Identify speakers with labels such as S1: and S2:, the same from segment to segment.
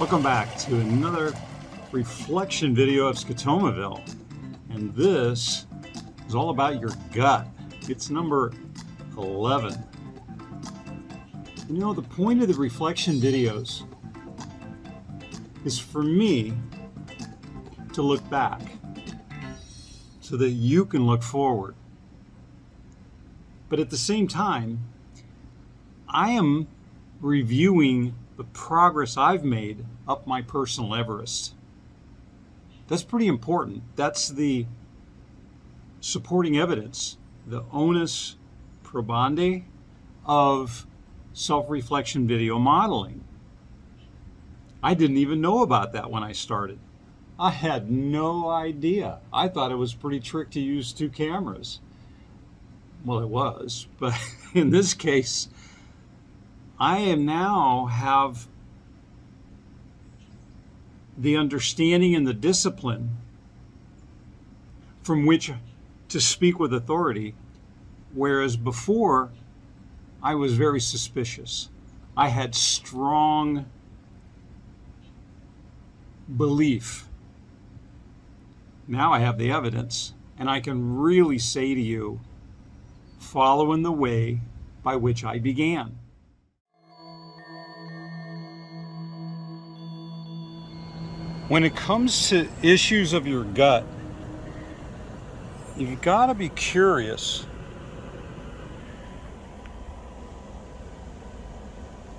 S1: Welcome back to another reflection video of Scotomaville. And this is all about your gut. It's number 11. You know, the point of the reflection videos is for me to look back so that you can look forward. But at the same time, I am reviewing the progress I've made up my Personal Everest. That's pretty important. That's the supporting evidence, the onus probandi of self-reflection video modeling. I didn't even know about that when I started. I had no idea. I thought it was pretty trick to use two cameras. Well, it was, but in this case, I am now have the understanding and the discipline from which to speak with authority, whereas before I was very suspicious. I had strong belief. Now I have the evidence, and I can really say to you, follow in the way by which I began. When it comes to issues of your gut, you've got to be curious.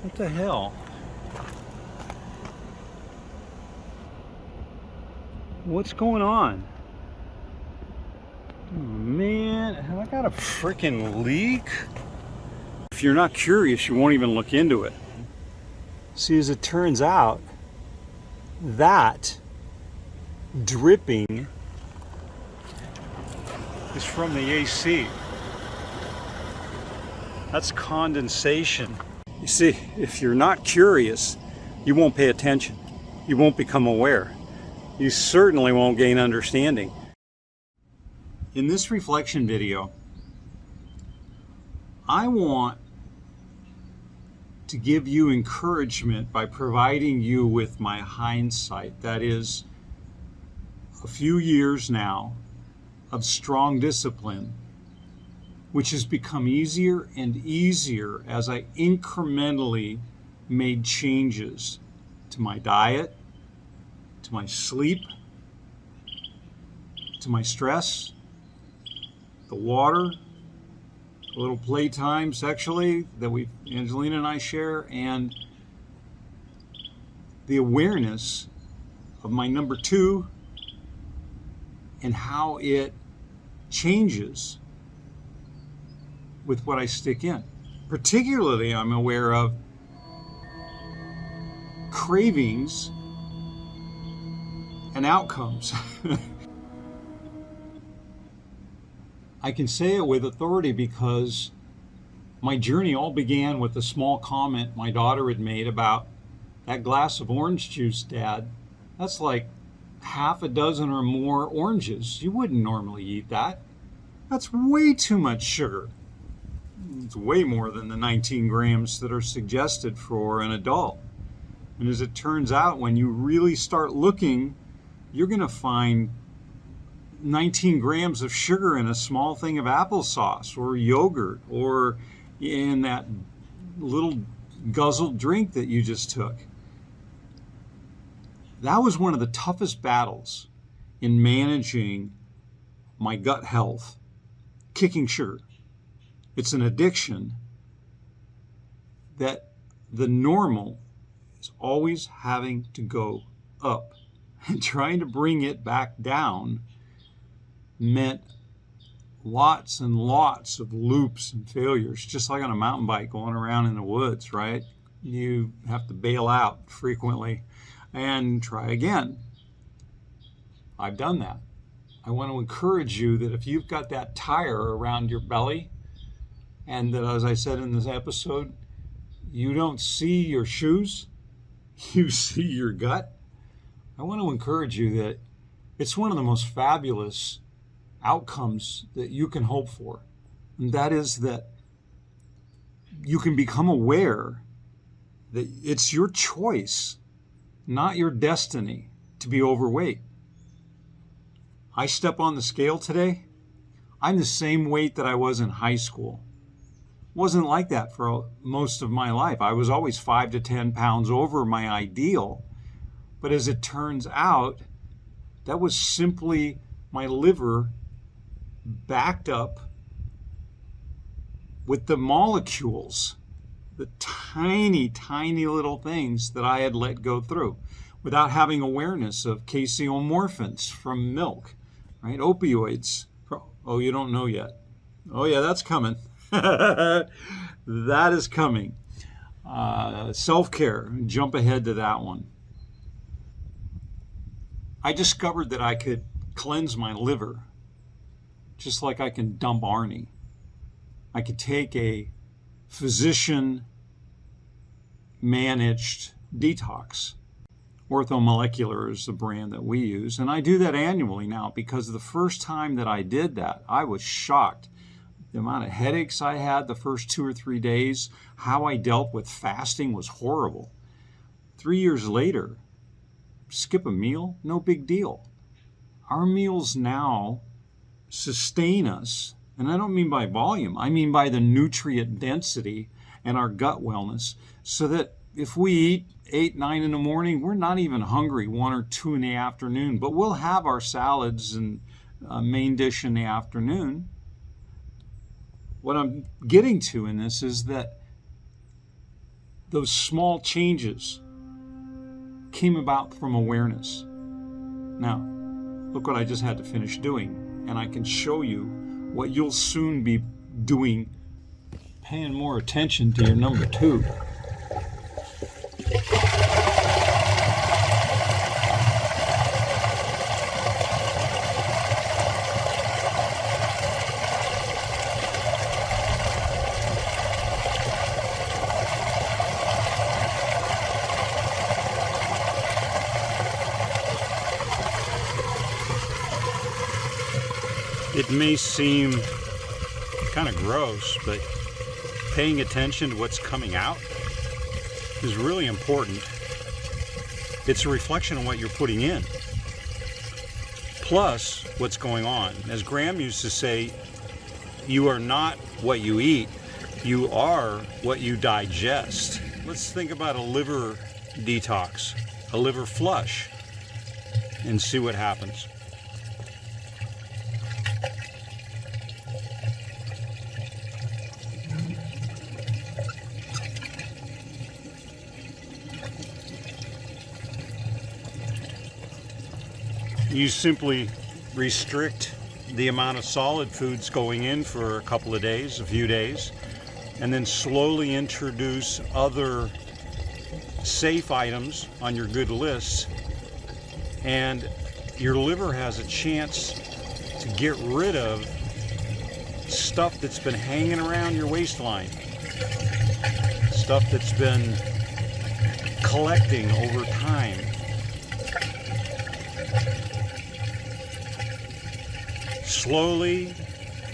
S1: What the hell? What's going on? Oh man, have I got a freaking leak? If you're not curious, you won't even look into it. See, as it turns out, that dripping is from the AC. That's condensation. You see, if you're not curious, you won't pay attention. You won't become aware. You certainly won't gain understanding. In this reflection video, I want to give you encouragement by providing you with my hindsight. That is a few years now of strong discipline, which has become easier and easier as I incrementally made changes to my diet, to my sleep, to my stress, the water, a little playtime sexually that Angelina and I share, and the awareness of my number 2 and how it changes with what I stick in. Particularly, I'm aware of cravings and outcomes. I can say it with authority because my journey all began with a small comment my daughter had made about that glass of orange juice, Dad. That's like half a dozen or more oranges. You wouldn't normally eat that. That's way too much sugar. It's way more than the 19 grams that are suggested for an adult. And as it turns out, when you really start looking, you're going to find 19 grams of sugar in a small thing of applesauce or yogurt or in that little guzzled drink that you just took. That was one of the toughest battles in managing my gut health, kicking sugar. It's an addiction that the normal is always having to go up, and trying to bring it back down meant lots and lots of loops and failures, just like on a mountain bike going around in the woods, right? You have to bail out frequently and try again. I've done that. I want to encourage you that if you've got that tire around your belly, and that, as I said in this episode, you don't see your shoes, you see your gut, I want to encourage you that it's one of the most fabulous outcomes that you can hope for. And that is that you can become aware that it's your choice not your destiny to be overweight. I step on the scale today, I'm the same weight that I was in high school. Wasn't like that for most of my life. I was always 5 to 10 pounds over my ideal. But as it turns out, that was simply my liver backed up with the molecules, the tiny, tiny little things that I had let go through without having awareness of casomorphins from milk, right? Opioids. Oh, you don't know yet. Oh yeah, that's coming. That is coming. Self-care, jump ahead to that one. I discovered that I could cleanse my liver just like I can dump Arnie. I could take a physician-managed detox. Orthomolecular is the brand that we use, and I do that annually now because the first time that I did that, I was shocked. The amount of headaches I had the first 2 or 3 days, how I dealt with fasting was horrible. 3 years later, skip a meal, no big deal. Our meals now sustain us, and I don't mean by volume, I mean by the nutrient density and our gut wellness, so that if we eat 8, 9 in the morning, we're not even hungry 1 or 2 in the afternoon, but we'll have our salads and main dish in the afternoon. What I'm getting to in this is that those small changes came about from awareness. Now, look what I just had to finish doing, and I can show you what you'll soon be doing, paying more attention to your number 2. It may seem kind of gross, but paying attention to what's coming out is really important. It's a reflection of what you're putting in, plus what's going on. As Graham used to say, you are not what you eat, you are what you digest. Let's think about a liver detox, a liver flush, and see what happens. You simply restrict the amount of solid foods going in for a couple of days, a few days, and then slowly introduce other safe items on your good list, and your liver has a chance to get rid of stuff that's been hanging around your waistline, stuff that's been collecting over time. Slowly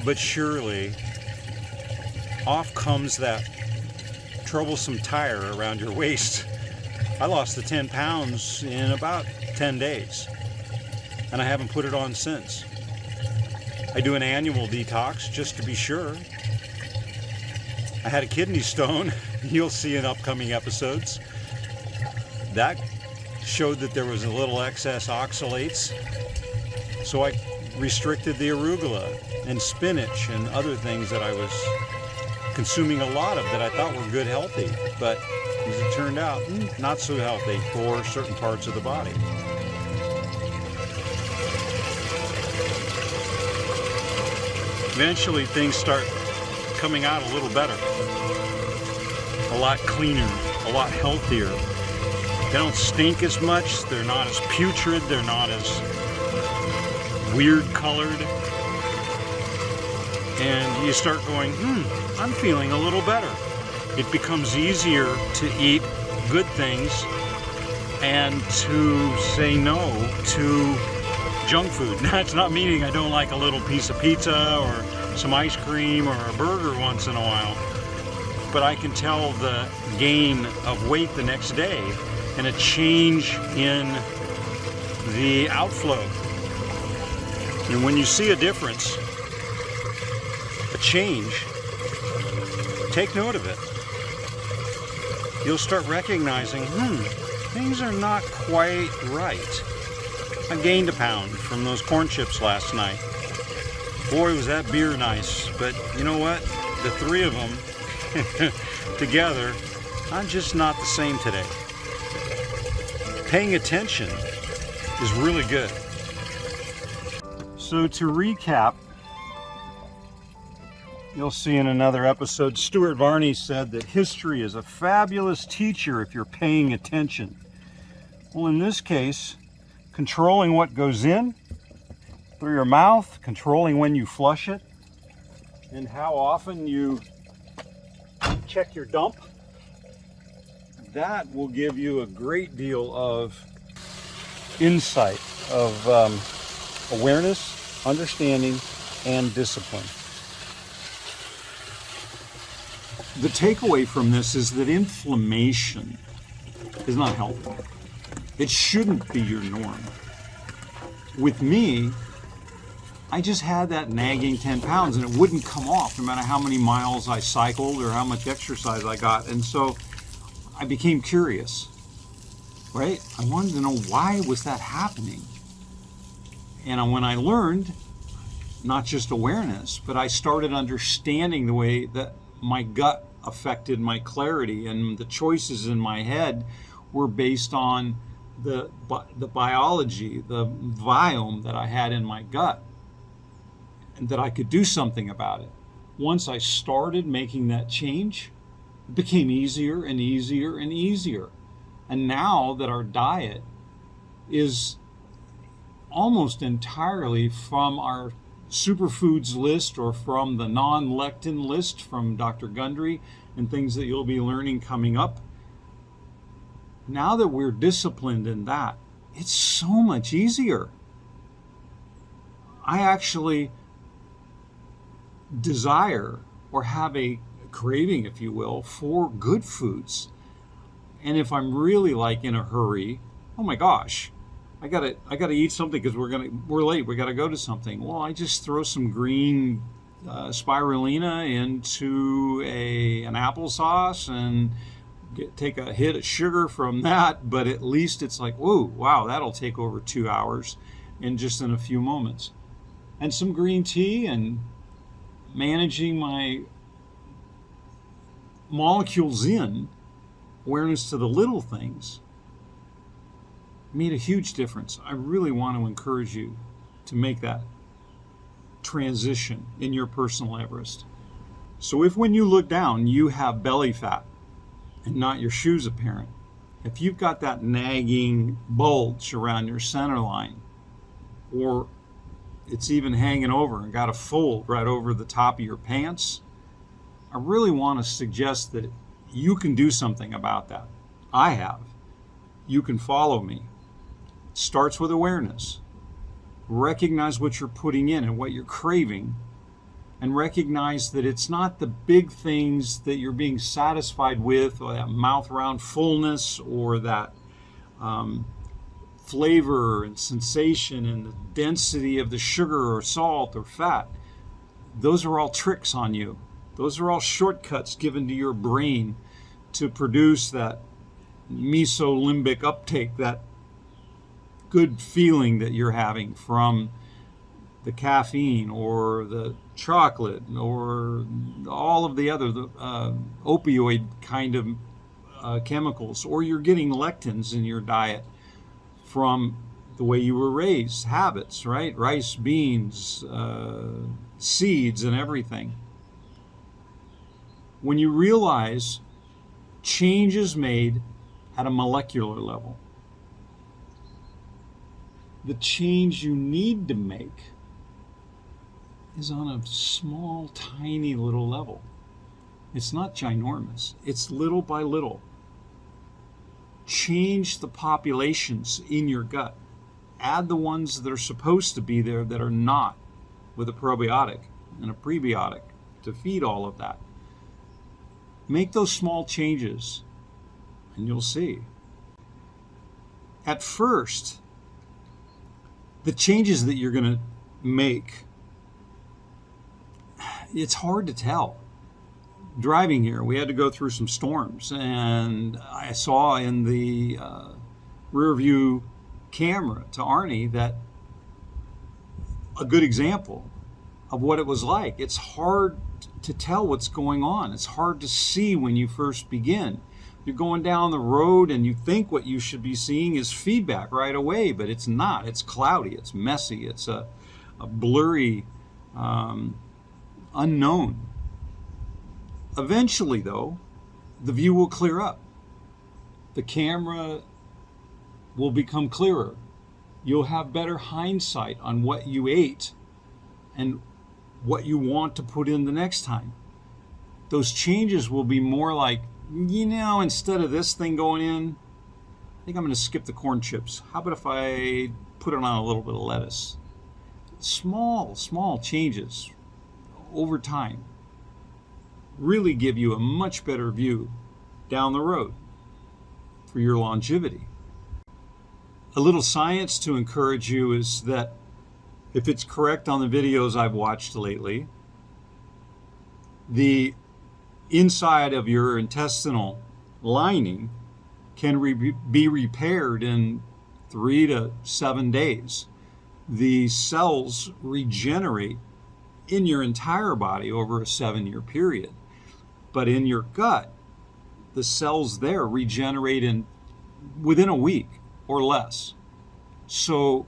S1: but surely, off comes that troublesome tire around your waist. I lost the 10 pounds in about 10 days, and I haven't put it on since. I do an annual detox just to be sure. I had a kidney stone, you'll see in upcoming episodes. That showed that there was a little excess oxalates, so I restricted the arugula and spinach and other things that I was consuming a lot of that I thought were good, healthy, but as it turned out, not so healthy for certain parts of the body. Eventually things start coming out a little better, a lot cleaner, a lot healthier. They don't stink as much, they're not as putrid, they're not as weird colored, and you start going, I'm feeling a little better. It becomes easier to eat good things and to say no to junk food. That's not meaning I don't like a little piece of pizza or some ice cream or a burger once in a while, but I can tell the gain of weight the next day and a change in the outflow. And when you see a difference, a change, take note of it. You'll start recognizing, things are not quite right. I gained a pound from those corn chips last night. Boy, was that beer nice. But you know what? The three of them together, I'm just not the same today. Paying attention is really good. So to recap, you'll see in another episode, Stuart Varney said that history is a fabulous teacher if you're paying attention. Well, in this case, controlling what goes in through your mouth, controlling when you flush it, and how often you check your dump, that will give you a great deal of insight, of awareness, understanding, and discipline. The takeaway from this is that inflammation is not healthy. It shouldn't be your norm. With me, I just had that nagging 10 pounds and it wouldn't come off no matter how many miles I cycled or how much exercise I got. And so I became curious, right? I wanted to know, why was that happening? And when I learned, not just awareness, but I started understanding the way that my gut affected my clarity, and the choices in my head were based on the biology, the biome that I had in my gut, and that I could do something about it. Once I started making that change, it became easier and easier and easier. And now that our diet is almost entirely from our superfoods list or from the non-lectin list from Dr. Gundry and things that you'll be learning coming up. Now that we're disciplined in that, it's so much easier. I actually desire or have a craving, if you will, for good foods. And if I'm really like in a hurry, oh my gosh, I gotta eat something because we're late. We gotta go to something. Well, I just throw some green spirulina into an applesauce and take a hit of sugar from that. But at least it's like, whoa, wow, that'll take over 2 hours in just in a few moments. And some green tea and managing my molecules in, awareness to the little things, made a huge difference. I really want to encourage you to make that transition in your personal Everest. So if when you look down, you have belly fat and not your shoes apparent, if you've got that nagging bulge around your center line, or it's even hanging over and got a fold right over the top of your pants, I really want to suggest that you can do something about that. I have. You can follow me. It starts with awareness. Recognize what you're putting in and what you're craving, and recognize that it's not the big things that you're being satisfied with, or that mouth round fullness, or that flavor and sensation and the density of the sugar or salt or fat. Those are all tricks on you. Those are all shortcuts given to your brain to produce that mesolimbic uptake, that good feeling that you're having from the caffeine or the chocolate or all of the other opioid kind of chemicals, or you're getting lectins in your diet from the way you were raised, habits, right? Rice, beans, seeds, and everything. When you realize change is made at a molecular level, the change you need to make is on a small, tiny little level. It's not ginormous. It's little by little. Change the populations in your gut. Add the ones that are supposed to be there that are not, with a probiotic and a prebiotic to feed all of that. Make those small changes and you'll see. at first, the changes that you're going to make, it's hard to tell. Driving here, we had to go through some storms, and I saw in the rear view camera to Arnie that a good example of what it was like. It's hard to tell what's going on. It's hard to see when you first begin. You're going down the road and you think what you should be seeing is feedback right away, but it's not. It's cloudy, it's messy, it's a blurry unknown. Eventually, though, the view will clear up. The camera will become clearer. You'll have better hindsight on what you ate and what you want to put in the next time. Those changes will be more like, instead of this thing going in, I think I'm going to skip the corn chips. How about if I put it on a little bit of lettuce? Small changes over time really give you a much better view down the road for your longevity. A little science to encourage you is that if it's correct on the videos I've watched lately, the inside of your intestinal lining can be repaired in 3 to 7 days. The cells regenerate in your entire body over a 7-year period. But in your gut, the cells there regenerate within a week or less. So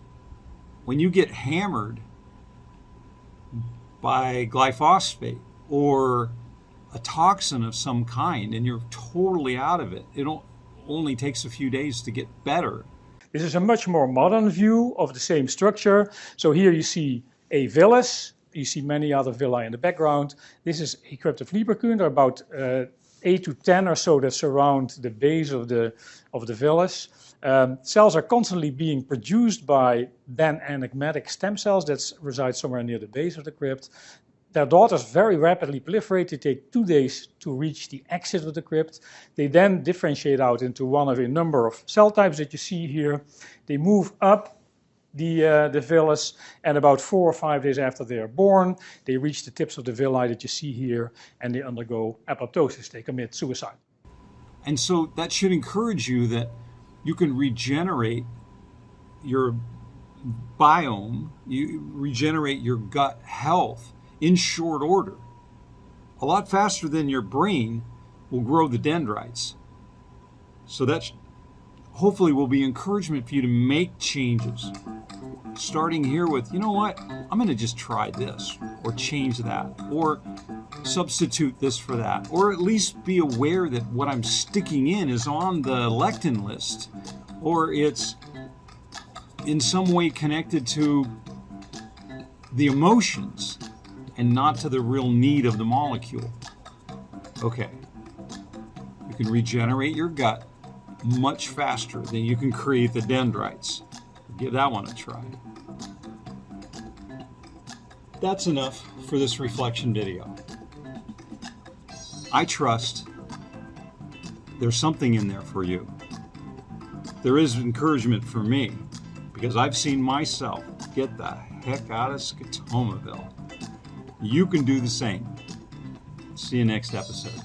S1: when you get hammered by glyphosate or a toxin of some kind and you're totally out of it, it only takes a few days to get better.
S2: This is a much more modern view of the same structure. So here you see a villus. You see many other villi in the background. This is a crypt of Lieberkühn. There are about 8 to 10 or so that surround the base of the villus. Cells are constantly being produced by then enigmatic stem cells that reside somewhere near the base of the crypt. Their daughters very rapidly proliferate. They take 2 days to reach the exit of the crypt. They then differentiate out into one of a number of cell types that you see here. They move up the villus, and about 4 or 5 days after they are born, they reach the tips of the villi that you see here, and they undergo apoptosis. They commit suicide.
S1: And so that should encourage you that you can regenerate your biome, you regenerate your gut health in short order. A lot faster than your brain will grow the dendrites. So that hopefully will be encouragement for you to make changes. Starting here with, you know what, I'm going to just try this, or change that, or substitute this for that, or at least be aware that what I'm sticking in is on the lectin list, or it's in some way connected to the emotions and not to the real need of the molecule. Okay, you can regenerate your gut much faster than you can create the dendrites. Give that one a try. That's enough for this reflection video. I trust there's something in there for you. There is encouragement for me because I've seen myself get the heck out of Scotomaville. You can do the same. See you next episode.